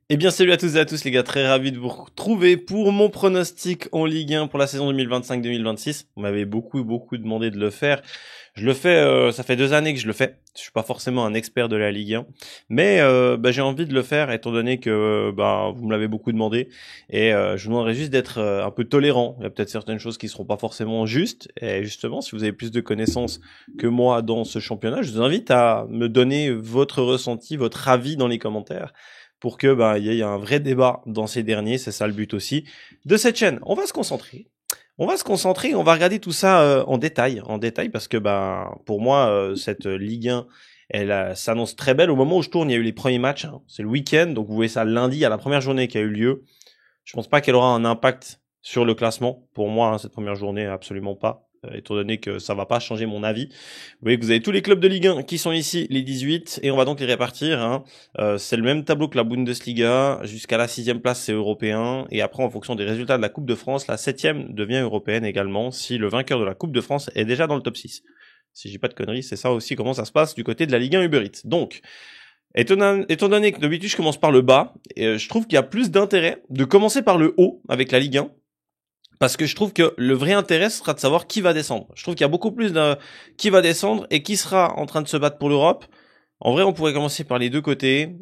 Eh bien, salut à tous et à tous les gars, très ravi de vous retrouver pour mon pronostic en Ligue 1 pour la saison 2025-2026. Vous m'avez beaucoup demandé de le faire. Je le fais, ça fait 2 années que je le fais. Je suis pas forcément un expert de la Ligue 1, mais j'ai envie de le faire étant donné que vous me l'avez beaucoup demandé et je vous demanderais juste d'être un peu tolérant. Il y a peut-être certaines choses qui seront pas forcément justes et justement, si vous avez plus de connaissances que moi dans ce championnat, je vous invite à me donner votre ressenti, votre avis dans les commentaires pour que il y ait un vrai débat dans ces derniers. C'est ça le but aussi de cette chaîne. On va se concentrer. On va regarder tout ça en détail parce que pour moi cette Ligue 1 elle s'annonce très belle. Au moment où je tourne, il y a eu les premiers matchs, hein. C'est le week-end, donc vous voyez ça lundi à la première journée qui a eu lieu. Je pense pas qu'elle aura un impact sur le classement. Pour moi, hein, cette première journée, absolument pas. Étant donné que ça va pas changer mon avis. Vous voyez que vous avez tous les clubs de Ligue 1 qui sont ici, les 18, et on va donc les répartir, hein. C'est le même tableau que la Bundesliga. Jusqu'à la 6e place, c'est européen. Et après, en fonction des résultats de la Coupe de France, la 7e devient européenne également, si le vainqueur de la Coupe de France est déjà dans le top 6. Si j'ai pas de conneries, c'est ça aussi comment ça se passe du côté de la Ligue 1 Uber Eats. Donc, étant donné que d'habitude je commence par le bas, je trouve qu'il y a plus d'intérêt de commencer par le haut avec la Ligue 1. Parce que je trouve que le vrai intérêt sera de savoir qui va descendre. Je trouve qu'il y a beaucoup plus de qui va descendre et qui sera en train de se battre pour l'Europe. En vrai, on pourrait commencer par les deux côtés.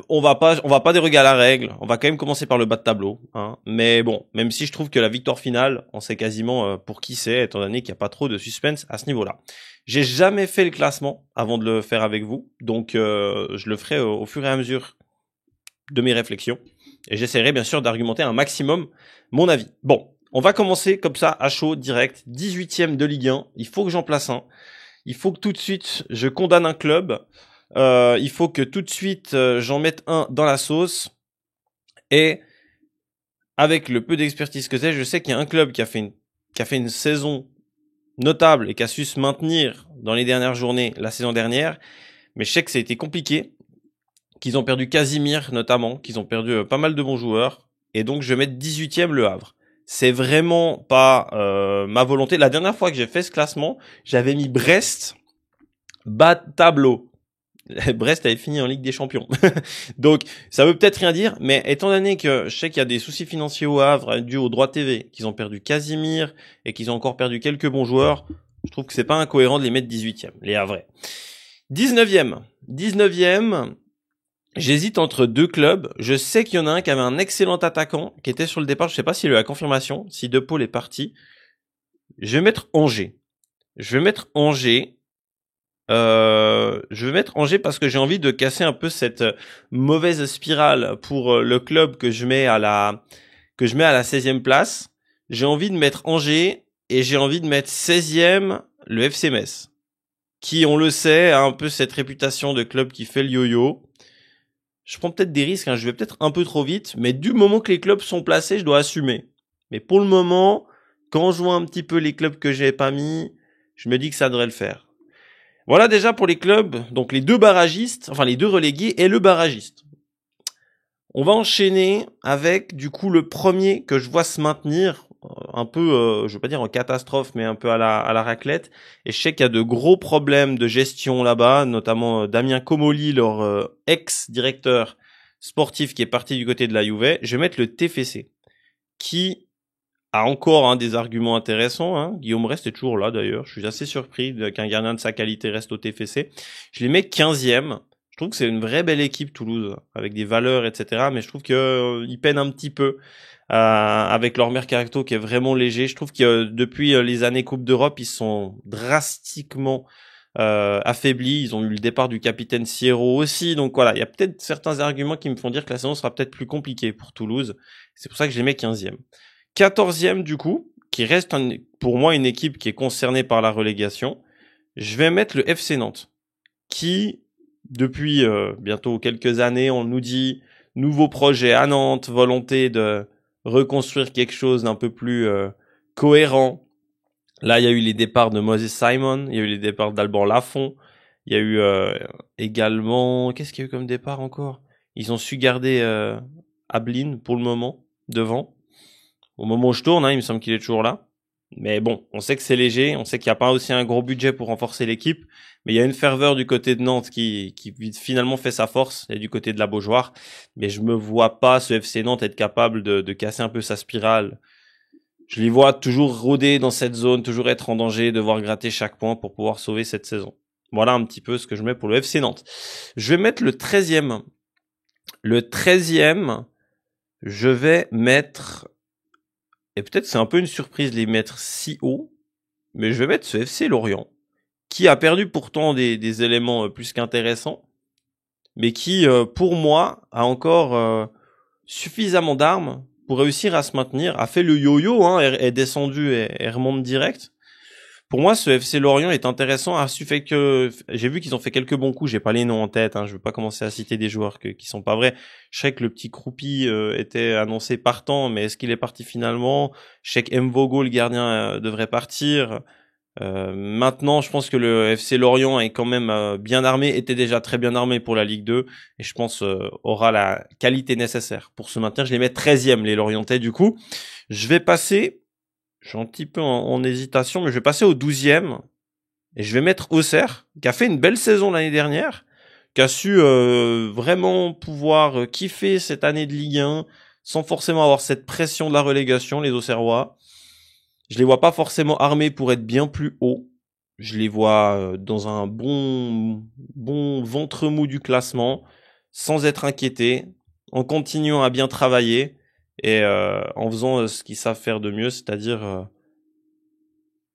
On va pas déroger à la règle. On va quand même commencer par le bas de tableau, hein. Mais bon, même si je trouve que la victoire finale, on sait quasiment pour qui c'est, étant donné qu'il n'y a pas trop de suspense à ce niveau-là. J'ai jamais fait le classement avant de le faire avec vous, donc je le ferai au fur et à mesure de mes réflexions. Et j'essaierai bien sûr d'argumenter un maximum mon avis. Bon, on va commencer comme ça, à chaud, direct. 18e de Ligue 1, il faut que j'en place un. Il faut que tout de suite, je condamne un club. Il faut que tout de suite, j'en mette un dans la sauce. Et avec le peu d'expertise que j'ai, je sais qu'il y a un club qui a fait une saison notable et qui a su se maintenir dans les dernières journées la saison dernière. Mais je sais que ça a été compliqué, qu'ils ont perdu Casimir notamment, qu'ils ont perdu pas mal de bons joueurs. Et donc, je vais mettre 18e le Havre. C'est vraiment pas ma volonté. La dernière fois que j'ai fait ce classement, j'avais mis Brest bas de tableau. Brest avait fini en Ligue des Champions. Donc, ça veut peut-être rien dire, mais étant donné que je sais qu'il y a des soucis financiers au Havre dû aux droits TV, qu'ils ont perdu Casimir et qu'ils ont encore perdu quelques bons joueurs, je trouve que c'est pas incohérent de les mettre 18e, les Havrais. 19e. 19e, j'hésite entre deux clubs. Je sais qu'il y en a un qui avait un excellent attaquant, qui était sur le départ. Je sais pas s'il a eu la confirmation, si De Paul est parti. Je vais mettre Angers. Je vais mettre Angers parce que j'ai envie de casser un peu cette mauvaise spirale pour le club que je mets à la 16e place. J'ai envie de mettre Angers et j'ai envie de mettre 16e le FC Metz, qui, on le sait, a un peu cette réputation de club qui fait le yo-yo. Je prends peut-être des risques, hein, je vais peut-être un peu trop vite, mais du moment que les clubs sont placés, je dois assumer. Mais pour le moment, quand je vois un petit peu les clubs que j'ai pas mis, je me dis que ça devrait le faire. Voilà déjà pour les clubs, donc les deux barragistes, enfin les deux relégués et le barragiste. On va enchaîner avec du coup le premier que je vois se maintenir, un peu, je veux pas dire en catastrophe, mais un peu à la raclette. Et je sais qu'il y a de gros problèmes de gestion là-bas, notamment Damien Comolli, leur ex-directeur sportif qui est parti du côté de la Juve. Je vais mettre le TFC, qui a encore des arguments intéressants, hein. Guillaume Rest est toujours là d'ailleurs. Je suis assez surpris qu'un gardien de sa qualité reste au TFC. Je les mets 15e. Je trouve que c'est une vraie belle équipe Toulouse, avec des valeurs, etc. Mais je trouve qu'ils peinent un petit peu avec leur mercato qui est vraiment léger. Je trouve que depuis les années Coupe d'Europe, ils sont drastiquement affaiblis. Ils ont eu le départ du capitaine Sierro aussi. Donc voilà, il y a peut-être certains arguments qui me font dire que la saison sera peut-être plus compliquée pour Toulouse. C'est pour ça que je les mets 15e. 14e du coup, qui reste pour moi une équipe qui est concernée par la relégation. Je vais mettre le FC Nantes, qui depuis bientôt quelques années, on nous dit nouveau projet à Nantes, volonté de reconstruire quelque chose d'un peu plus cohérent. Là, il y a eu les départs de Moses Simon, il y a eu les départs d'Alban Lafont, il y a eu également, qu'est-ce qu'il y a eu comme départ encore? Ils ont su garder Ablin pour le moment devant. Au moment où je tourne, il me semble qu'il est toujours là. Mais bon, on sait que c'est léger, on sait qu'il n'y a pas aussi un gros budget pour renforcer l'équipe, mais il y a une ferveur du côté de Nantes qui finalement fait sa force, et du côté de la Beaujoire. Mais je me vois pas ce FC Nantes être capable de casser un peu sa spirale. Je les vois toujours rôder dans cette zone, toujours être en danger, devoir gratter chaque point pour pouvoir sauver cette saison. Voilà un petit peu ce que je mets pour le FC Nantes. Je vais mettre le 13e. Le 13e, je vais mettre, et peut-être c'est un peu une surprise de les mettre si haut, mais je vais mettre ce FC Lorient, qui a perdu pourtant des éléments plus qu'intéressants, mais qui, pour moi, a encore suffisamment d'armes pour réussir à se maintenir, a fait le yo-yo, hein, est descendu et remonte direct. Pour moi, ce FC Lorient est intéressant, a su fait que j'ai vu qu'ils ont fait quelques bons coups, j'ai pas les noms en tête, hein, je veux pas commencer à citer des joueurs qui sont pas vrais. Je sais que le petit Croupi était annoncé partant, mais est-ce qu'il est parti finalement? Je sais que Mvogo, le gardien, devrait partir. Maintenant, je pense que le FC Lorient est quand même bien armé, était déjà très bien armé pour la Ligue 2, et je pense aura la qualité nécessaire pour se maintenir. Je les mets 13e, les Lorientais, du coup. Je vais passer, je suis un petit peu en hésitation, mais je vais passer au 12e, et je vais mettre Auxerre, qui a fait une belle saison l'année dernière, qui a su vraiment pouvoir kiffer cette année de Ligue 1, sans forcément avoir cette pression de la relégation, les Auxerrois. Je les vois pas forcément armés pour être bien plus haut. Je les vois dans un bon ventre mou du classement, sans être inquiétés, en continuant à bien travailler et en faisant ce qu'ils savent faire de mieux, c'est-à-dire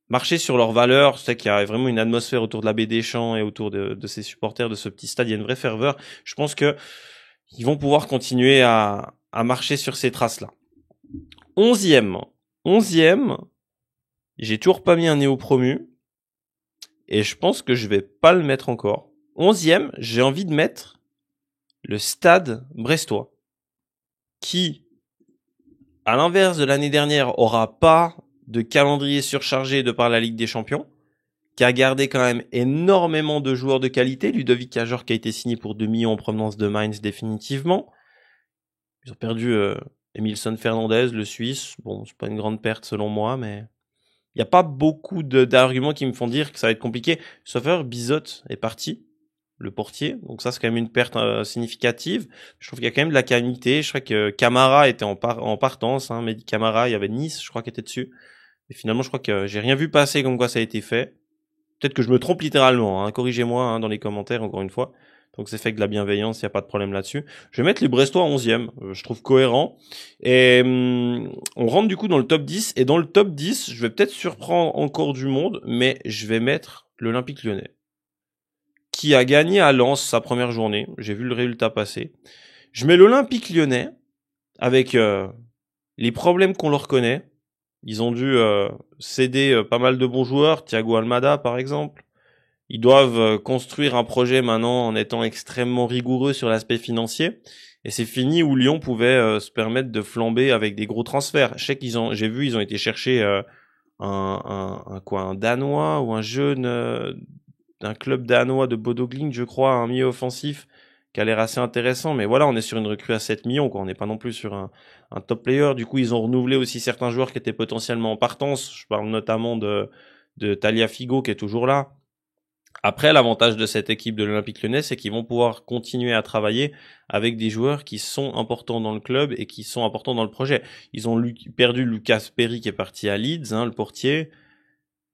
marcher sur leurs valeurs. Je sais qu'il y a vraiment une atmosphère autour de la baie des Champs et autour de ses supporters, de ce petit stade. Il y a une vraie ferveur. Je pense que ils vont pouvoir continuer à marcher sur ces traces-là. 11e. 11e. J'ai toujours pas mis un néo-promu. Et je pense que je vais pas le mettre encore. 11e, j'ai envie de mettre le Stade Brestois. Qui, à l'inverse de l'année dernière, aura pas de calendrier surchargé de par la Ligue des Champions. Qui a gardé quand même énormément de joueurs de qualité. Ludovic Kajor qui a été signé pour 2 millions en provenance de Mainz définitivement. Ils ont perdu Emilson Fernandez, le Suisse. Bon, c'est pas une grande perte selon moi, mais il n'y a pas beaucoup d'arguments qui me font dire que ça va être compliqué. Sauf Bizot est parti, le portier. Donc ça, c'est quand même une perte significative. Je trouve qu'il y a quand même de la qualité. Je crois que Camara était en partance. Hein. Mehdi Camara, il y avait Nice, je crois, qui était dessus. Et finalement, je crois que j'ai rien vu passer comme quoi ça a été fait. Peut-être que je me trompe littéralement. Hein. Corrigez-moi dans les commentaires, encore une fois. Donc c'est fait que de la bienveillance, il n'y a pas de problème là-dessus. Je vais mettre les Brestois 11e, je trouve cohérent. Et on rentre du coup dans le top 10. Et dans le top 10, je vais peut-être surprendre encore du monde, mais je vais mettre l'Olympique Lyonnais, qui a gagné à Lens sa première journée. J'ai vu le résultat passer. Je mets l'Olympique Lyonnais avec les problèmes qu'on leur connaît. Ils ont dû céder pas mal de bons joueurs, Thiago Almada par exemple. Ils doivent construire un projet maintenant en étant extrêmement rigoureux sur l'aspect financier. Et c'est fini où Lyon pouvait se permettre de flamber avec des gros transferts. Je sais j'ai vu, ils ont été chercher un Danois ou un jeune d'un club danois de Bodo Glimt, je crois, un milieu offensif qui a l'air assez intéressant. Mais voilà, on est sur une recrue à 7 millions, quoi. On n'est pas non plus sur un top player. Du coup, ils ont renouvelé aussi certains joueurs qui étaient potentiellement en partance. Je parle notamment de Tagliafico qui est toujours là. Après, l'avantage de cette équipe de l'Olympique Lyonnais, c'est qu'ils vont pouvoir continuer à travailler avec des joueurs qui sont importants dans le club et qui sont importants dans le projet. Ils ont perdu Lucas Perry qui est parti à Leeds, le portier.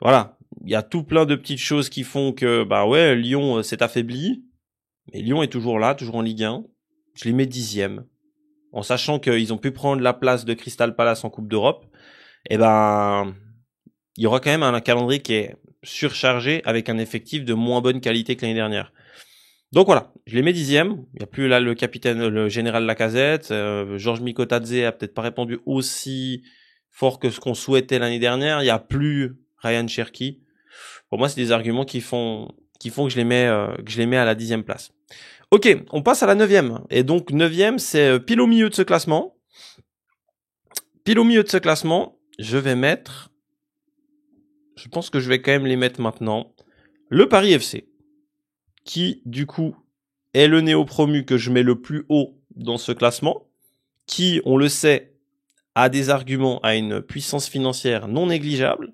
Voilà. Il y a tout plein de petites choses qui font que, Lyon s'est affaibli. Mais Lyon est toujours là, toujours en Ligue 1. Je les mets 10e. En sachant qu'ils ont pu prendre la place de Crystal Palace en Coupe d'Europe. Il y aura quand même un calendrier qui est surchargé avec un effectif de moins bonne qualité que l'année dernière. Donc voilà, je les mets 10e. Il n'y a plus là le capitaine, le général Lacazette. Georges Mikotadze a peut-être pas répondu aussi fort que ce qu'on souhaitait l'année dernière. Il n'y a plus Ryan Cherki. Pour moi, c'est des arguments qui font que je les mets à la 10e place. Ok, on passe à la 9e. Et donc 9e, c'est pile au milieu de ce classement. Pile au milieu de ce classement, je pense que je vais quand même les mettre maintenant. Le Paris FC, qui du coup est le néo-promu que je mets le plus haut dans ce classement, qui, on le sait, a des arguments, a une puissance financière non négligeable,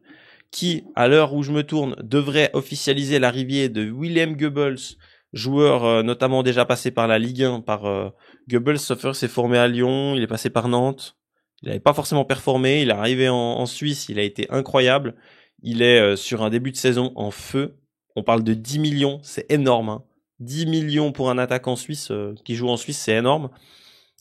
qui, à l'heure où je me tourne, devrait officialiser l'arrivée de Willem Goebbels, joueur notamment déjà passé par la Ligue 1, Goebbels s'est formé à Lyon, il est passé par Nantes, il n'avait pas forcément performé, il est arrivé en Suisse, il a été incroyable, il est sur un début de saison en feu, on parle de 10 millions, c'est énorme, hein. 10 millions pour un attaquant suisse qui joue en Suisse, c'est énorme,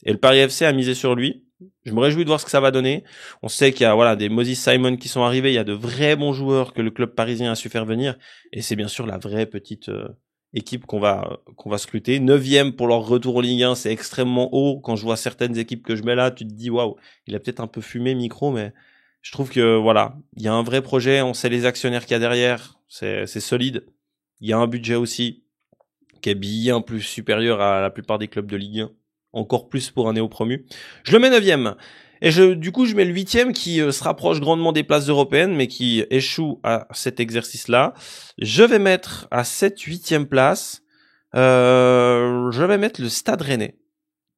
et le Paris FC a misé sur lui. Je me réjouis de voir ce que ça va donner. On sait qu'il y a des Moses Simon qui sont arrivés, il y a de vrais bons joueurs que le club parisien a su faire venir, et c'est bien sûr la vraie petite équipe qu'on va scruter. 9e pour leur retour en Ligue 1, c'est extrêmement haut. Quand je vois certaines équipes que je mets là, tu te dis waouh, il a peut-être un peu fumé micro, mais je trouve que voilà, il y a un vrai projet, on sait les actionnaires qu'il y a derrière, c'est solide. Il y a un budget aussi qui est bien plus supérieur à la plupart des clubs de Ligue 1. Encore plus pour un néo-promu. Je le mets 9e. Et du coup, je mets le 8e qui se rapproche grandement des places européennes, mais qui échoue à cet exercice-là. Je vais mettre à cette 8e place, je vais mettre le Stade Rennais,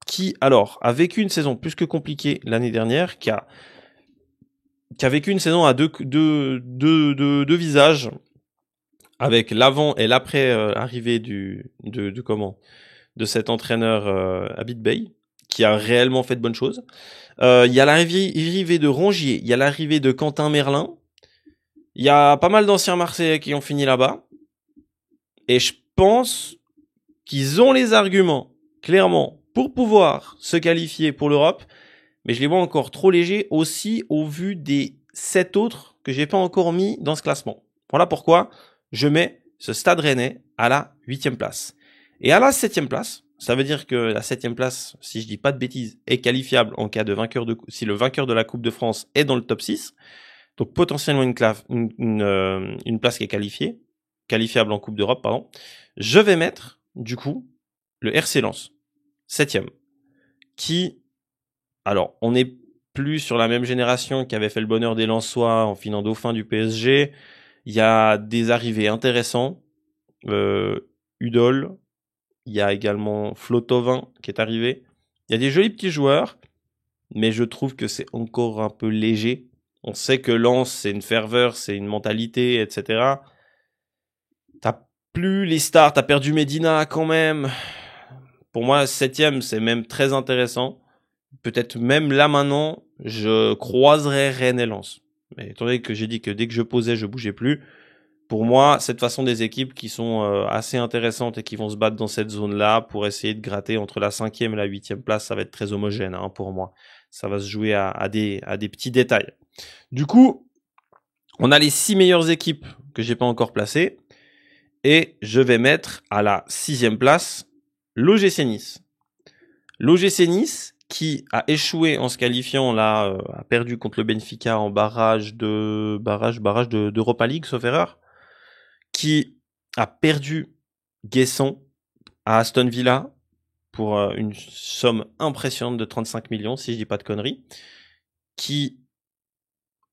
qui, alors, a vécu une saison plus que compliquée l'année dernière, qui a vécu une saison à deux visages, avec l'avant et l'après arrivée de cet entraîneur Abid Bey, qui a réellement fait de bonnes choses. Il y a l'arrivée de Rongier, il y a l'arrivée de Quentin Merlin, il y a pas mal d'anciens Marseillais qui ont fini là-bas, et je pense qu'ils ont les arguments, clairement, pour pouvoir se qualifier pour l'Europe, mais je les vois encore trop légers aussi au vu des 7 autres que j'ai pas encore mis dans ce classement. Voilà pourquoi je mets ce Stade Rennais à la 8e place. Et à la 7e place, ça veut dire que la 7e place, si je dis pas de bêtises, est qualifiable en cas de si le vainqueur de la Coupe de France est dans le top 6. Donc potentiellement une place qui est qualifiable en Coupe d'Europe, pardon. Je vais mettre, du coup, le RC Lens, 7e, qui, alors, on n'est plus sur la même génération qui avait fait le bonheur des Lensois en finant dauphin du PSG. Il y a des arrivées intéressants. Udol, il y a également Flotovin qui est arrivé. Il y a des jolis petits joueurs, mais je trouve que c'est encore un peu léger. On sait que Lens, c'est une ferveur, c'est une mentalité, etc. T'as plus les stars, t'as perdu Medina quand même. Pour moi, 7e, c'est même très intéressant. Peut-être même là maintenant, je croiserais Rennes et Lens. Mais étant donné que j'ai dit que dès que je posais, je bougeais plus. Pour moi, cette façon des équipes qui sont assez intéressantes et qui vont se battre dans cette zone-là pour essayer de gratter entre la 5e et la 8e place, ça va être très homogène pour moi. Ça va se jouer à des petits détails. Du coup, on a les 6 meilleures équipes que j'ai pas encore placées. Et je vais mettre à la 6e place l'OGC Nice. L'OGC Nice qui a échoué en se qualifiant là, a perdu contre le Benfica en barrage d'Europa League, sauf erreur, qui a perdu Guessant à Aston Villa pour une somme impressionnante de 35 millions, si je dis pas de conneries, qui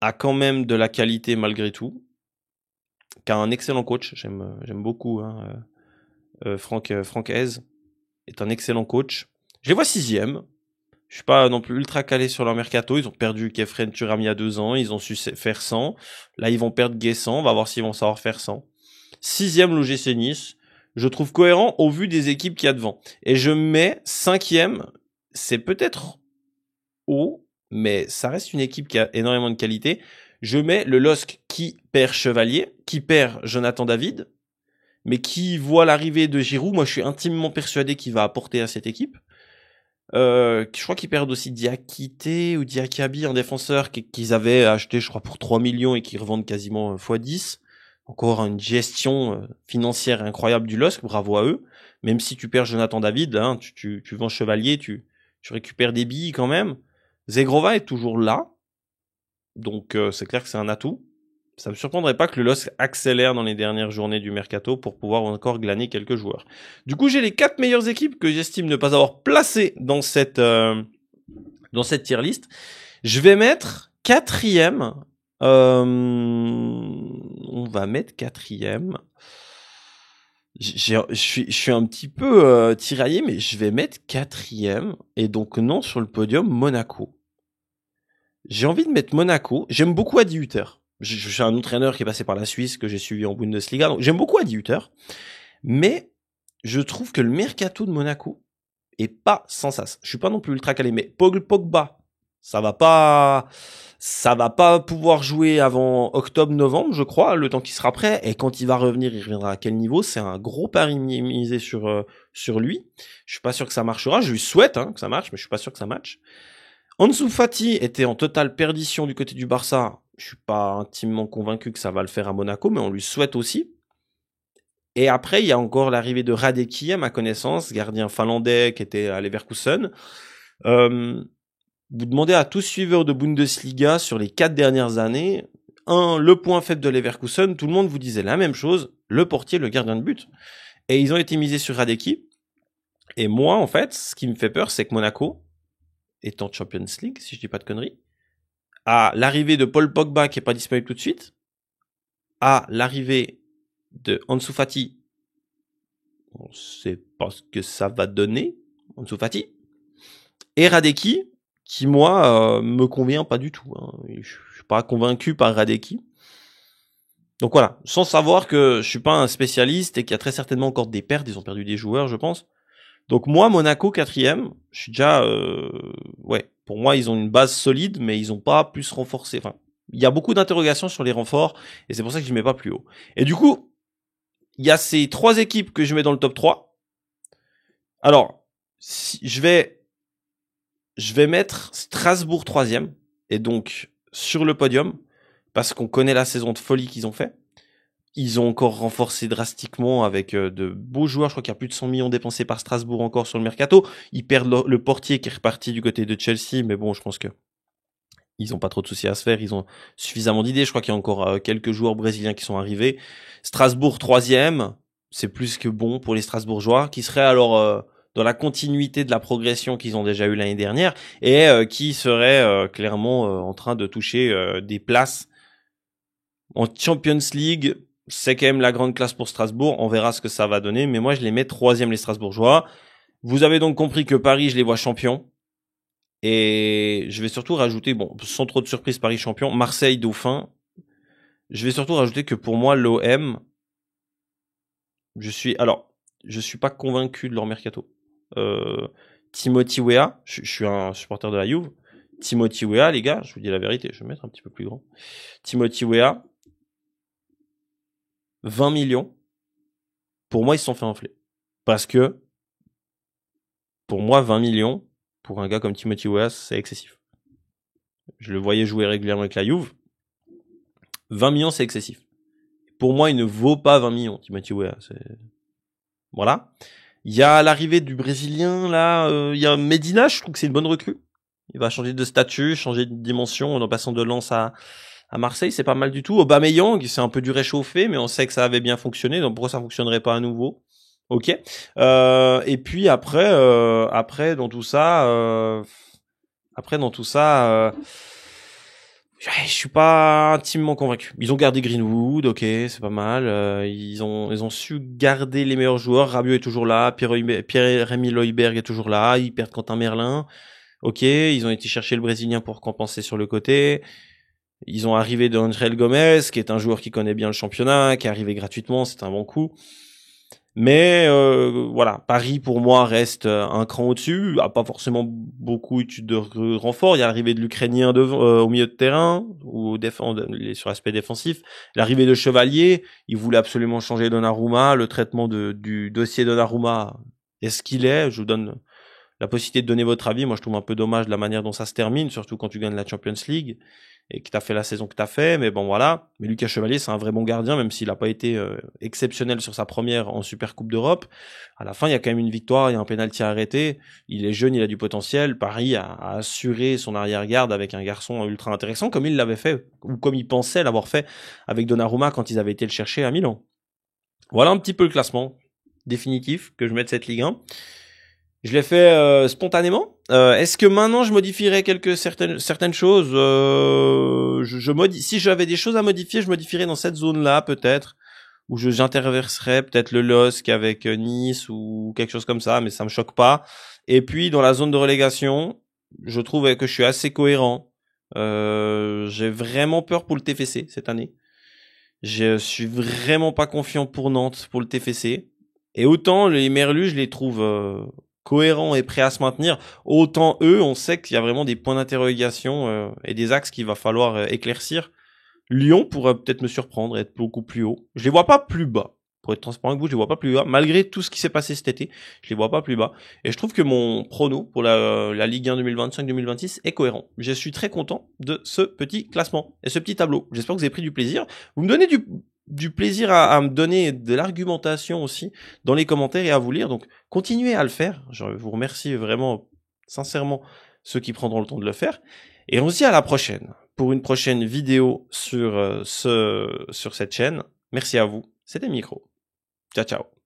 a quand même de la qualité malgré tout, qui a un excellent coach, j'aime beaucoup, Franck Hez est un excellent coach. Je les vois 6e. Je suis pas non plus ultra calé sur leur mercato. Ils ont perdu Kefren Turam il y a 2 ans. Ils ont su faire 100. Là, ils vont perdre Guessant. On va voir s'ils vont savoir faire 100. 6e, l'OGC Nice. Je trouve cohérent au vu des équipes qu'il y a devant. Et je mets 5e. C'est peut-être haut, mais ça reste une équipe qui a énormément de qualité. Je mets le LOSC qui perd Chevalier, qui perd Jonathan David, mais qui voit l'arrivée de Giroud. Moi, je suis intimement persuadé qu'il va apporter à cette équipe. Je crois qu'ils perdent aussi Diakité ou Diakabi, un défenseur qu'ils avaient acheté, je crois, pour 3 millions et qui revendent quasiment x10. Encore une gestion financière incroyable du LOSC, bravo à eux. Même si tu perds Jonathan David, tu vends Chevalier, tu récupères des billes quand même. Zegrova est toujours là, donc c'est clair que c'est un atout. Ça me surprendrait pas que le LOSC accélère dans les dernières journées du mercato pour pouvoir encore glaner quelques joueurs. Du coup, j'ai les 4 meilleures équipes que j'estime ne pas avoir placées dans cette tier list. Je vais mettre 4e. On va mettre 4e. Je suis un petit peu tiraillé, mais je vais mettre 4e. Et donc non, sur le podium, Monaco. J'ai envie de mettre Monaco. J'aime beaucoup Adi Hütter. Je suis un entraîneur qui est passé par la Suisse, que j'ai suivi en Bundesliga. Donc j'aime beaucoup Adi Hütter. Mais je trouve que le mercato de Monaco est pas sans sas. Je suis pas non plus ultra calé, mais Pogba, ça va pas pouvoir jouer avant octobre-novembre, je crois, le temps qu'il sera prêt. Et quand il va revenir, il reviendra à quel niveau? C'est un gros pari misé sur lui. Je suis pas sûr que ça marchera. Je lui souhaite que ça marche, mais je suis pas sûr que ça matche. Ansu Fati était en totale perdition du côté du Barça. Je suis pas intimement convaincu que ça va le faire à Monaco, mais on lui souhaite aussi. Et après, il y a encore l'arrivée de Radecki, à ma connaissance, gardien finlandais qui était à Leverkusen. Vous demandez à tous suiveurs de Bundesliga sur les 4 dernières années, le point faible de Leverkusen, tout le monde vous disait la même chose, le portier, le gardien de but. Et ils ont été misés sur Radecki. Et moi, en fait, ce qui me fait peur, c'est que Monaco, étant Champions League, si je dis pas de conneries, à l'arrivée de Paul Pogba qui est pas disponible tout de suite, à l'arrivée de Ansu Fati, on sait pas ce que ça va donner, Ansu Fati, et Radecki, qui moi me convient pas du tout. Je suis pas convaincu par Radecki. Donc voilà, sans savoir que je suis pas un spécialiste et qu'il y a très certainement encore des pertes, ils ont perdu des joueurs, je pense. Donc moi, Monaco 4e, je suis déjà, pour moi ils ont une base solide, mais ils ont pas plus renforcé. Enfin, il y a beaucoup d'interrogations sur les renforts et c'est pour ça que je ne mets pas plus haut. Et du coup, il y a ces 3 équipes que je mets dans le top 3. Alors, je vais mettre Strasbourg 3e et donc sur le podium parce qu'on connaît la saison de folie qu'ils ont fait. Ils ont encore renforcé drastiquement avec de beaux joueurs. Je crois qu'il y a plus de 100 millions dépensés par Strasbourg encore sur le mercato. Ils perdent le portier qui est reparti du côté de Chelsea, mais bon, je pense que ils ont pas trop de soucis à se faire. Ils ont suffisamment d'idées. Je crois qu'il y a encore quelques joueurs brésiliens qui sont arrivés. Strasbourg 3e, c'est plus que bon pour les Strasbourgeois, qui seraient alors dans la continuité de la progression qu'ils ont déjà eu l'année dernière et qui seraient clairement en train de toucher des places en Champions League. C'est quand même la grande classe pour Strasbourg. On verra ce que ça va donner. Mais moi, je les mets 3e, les Strasbourgeois. Vous avez donc compris que Paris, je les vois champions. Et je vais surtout rajouter, bon, sans trop de surprise, Paris champion. Marseille, dauphin. Je vais surtout rajouter que pour moi, l'OM, je suis pas convaincu de leur mercato. Timothy Weah, je suis un supporter de la Juve. Timothy Weah, les gars, je vous dis la vérité, je vais mettre un petit peu plus grand. Timothy Weah, 20 millions. Pour moi, ils se sont fait enfler. Parce que, pour moi, 20 millions, pour un gars comme Timothy Weah, c'est excessif. Je le voyais jouer régulièrement avec la Juve. 20 millions, c'est excessif. Pour moi, il ne vaut pas 20 millions, Timothy Weah. Voilà. Il y a l'arrivée du Brésilien, là, il y a Medina, je trouve que c'est une bonne recrue. Il va changer de statut, changer de dimension en passant de Lens à Marseille, c'est pas mal du tout. Aubameyang, c'est un peu du réchauffé, mais on sait que ça avait bien fonctionné, donc pourquoi ça fonctionnerait pas à nouveau? Ok. Et puis après dans tout ça, je suis pas intimement convaincu. Ils ont gardé Greenwood, ok, c'est pas mal. Ils ont su garder les meilleurs joueurs. Rabiot est toujours là, Pierre-Rémy Højbjerg est toujours là. Ils perdent Quentin Merlin. Ok, ils ont été chercher le Brésilien pour compenser sur le côté. Ils ont arrivé de Angel Gomez, qui est un joueur qui connaît bien le championnat, qui est arrivé gratuitement, c'est un bon coup. Mais voilà, Paris pour moi reste un cran au-dessus, a pas forcément beaucoup de renfort. Il y a l'arrivée de l'Ukrainien au milieu de terrain ou sur l'aspect défensif. L'arrivée de Chevalier, il voulait absolument changer Donnarumma. Le traitement du dossier Donnarumma est ce qu'il est. Je vous donne la possibilité de donner votre avis. Moi, je trouve un peu dommage de la manière dont ça se termine, surtout quand tu gagnes la Champions League et que t'as fait la saison que t'as fait, mais bon voilà. Mais Lucas Chevalier, c'est un vrai bon gardien, même s'il a pas été exceptionnel sur sa première en Super Coupe d'Europe. À la fin, il y a quand même une victoire, il y a un penalty arrêté. Il est jeune, il a du potentiel. Paris a assuré son arrière-garde avec un garçon ultra intéressant, comme il l'avait fait, ou comme il pensait l'avoir fait avec Donnarumma quand ils avaient été le chercher à Milan. Voilà un petit peu le classement définitif que je mets de cette Ligue 1. Je l'ai fait spontanément. Est-ce que maintenant je modifierais certaines choses si j'avais des choses à modifier, je modifierais dans cette zone-là peut-être, où j'interverserais peut-être le LOSC avec Nice ou quelque chose comme ça, mais ça me choque pas. Et puis dans la zone de relégation, je trouve que je suis assez cohérent J'ai vraiment peur pour le TFC cette année. Je suis vraiment pas confiant pour Nantes pour le TFC. Et autant les Merlus, je les trouve cohérents et prêts à se maintenir, autant eux, on sait qu'il y a vraiment des points d'interrogation et des axes qu'il va falloir éclaircir. Lyon pourrait peut-être me surprendre, être beaucoup plus haut. Je les vois pas plus bas. Pour être transparent avec vous, je les vois pas plus bas. Malgré tout ce qui s'est passé cet été, je les vois pas plus bas. Et je trouve que mon prono pour la Ligue 1 2025-2026 est cohérent. Je suis très content de ce petit classement et ce petit tableau. J'espère que vous avez pris du plaisir. Vous me donnez du plaisir à me donner de l'argumentation aussi dans les commentaires et à vous lire. Donc, continuez à le faire. Je vous remercie vraiment, sincèrement, ceux qui prendront le temps de le faire. Et on se dit à la prochaine pour une prochaine vidéo sur cette chaîne. Merci à vous. C'était Micro. Ciao, ciao.